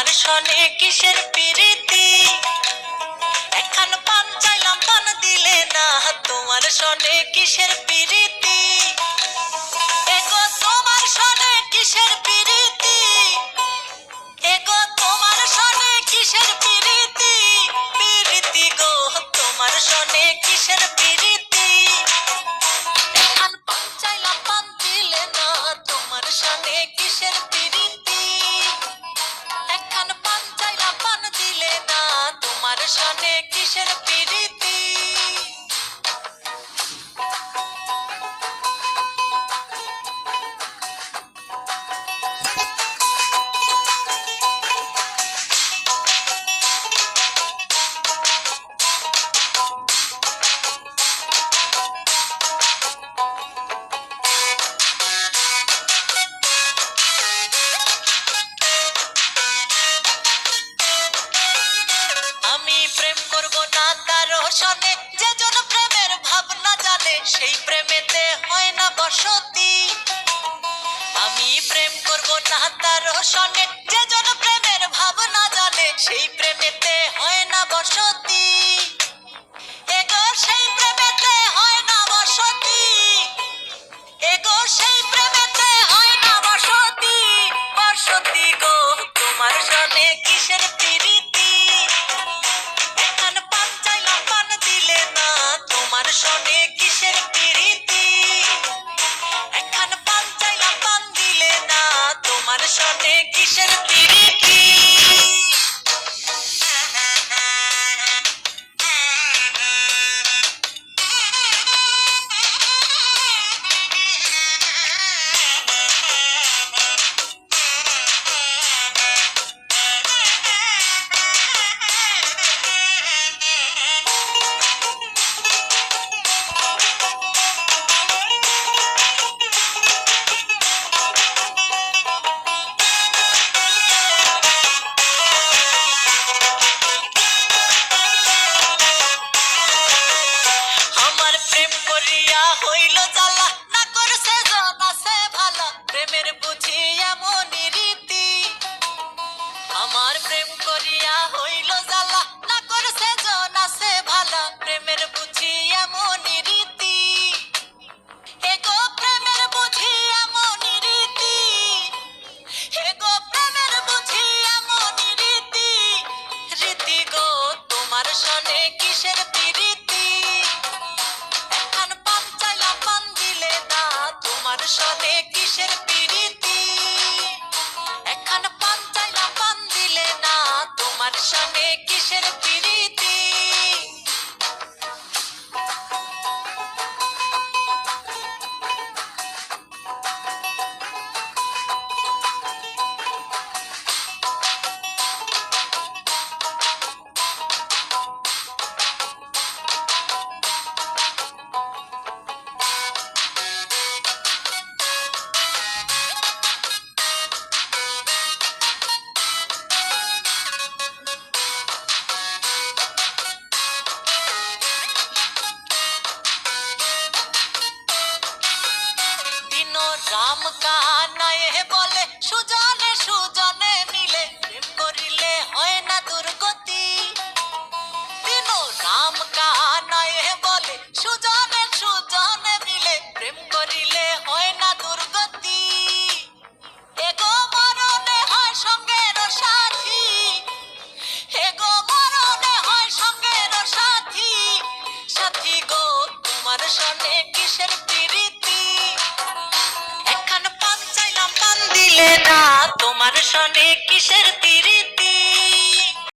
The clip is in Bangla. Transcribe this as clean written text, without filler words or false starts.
তোমার সনে কিসের প্রীতি, এখন পান চাইলাম পান দিলে না, তোমার সনে কিসের প্রীতি, এগো তোমার সনে কিসের প্রীতি, এগো তোমার সনে কিসের প্রীতি, প্রীতি গো তোমার সনে কিসের প্রীতি, এখন পান চাইলাম পান দিলে না, তোমার সনে কিসের প্রীতি, এখন পান চাইলাম পান দিলে না, তোমার সনে কিসের প্রীতি। আমি প্রেম করব না কারো সনে, যে জন প্রেমের ভাবনা জানে সেই প্রেমেতে হয় না বসতি, আমি প্রেম করব না কারো সনে, যে জন প্রেমের ভাবনা জানে সেই প্রেমেতে হয় না বসতি, এগো সেই প্রেমেতে হয় না বসতি, এগো সেই প্রেমেতে হয় না বসতি, বসতি গো তোমার সনে কিসের প্রীতি, এখন পান চাইলাম পান দিলে না, তোমার সনে কিসের প্রীতি, এখন পান চাইলাম পান দিলে না, তোমার সনে কিসের প্রীতি। আমার প্রেম করিয়া হইল জ্বালা, না করছে জন আছে ভালা, প্রেমের বুঝি এমনই রীতি, আমার প্রেম করিয়া হইল জ্বালা, না করছে জন আছে ভালা, প্রেমের বুঝি এমনই রীতি, এগো প্রেমের বুঝি এমনই রীতি, এগো প্রেমের বুঝি এমনই রীতি, রীতি গো তোমার সনে কিসের প্রীতি, এখন পান চাইলাম পান দিলে না, তোমার সনে কিসের প্রীতি, এখন পান চাইলাম পান দিলে না, তোমার সনে কিসের প্রীতি। দিন রাম কানায়ে বলে, সুজনে সুজনে মিলে প্রেম করিলে হয় না দুর্গতি, দিন রাম কানায়ে বলে, সুজনে সুজনে মিলে প্রেম করিলে হয় না দুর্গতি, এগো মরণে হয় সঙ্গের সাথী, এগো মরণে হয় সঙ্গের সাথী, সাথী গো তোমার সনে কিসের প্রীতি, এখন পান চাইলাম পান দিলে না, তোমার সনে কিসের প্রীতি,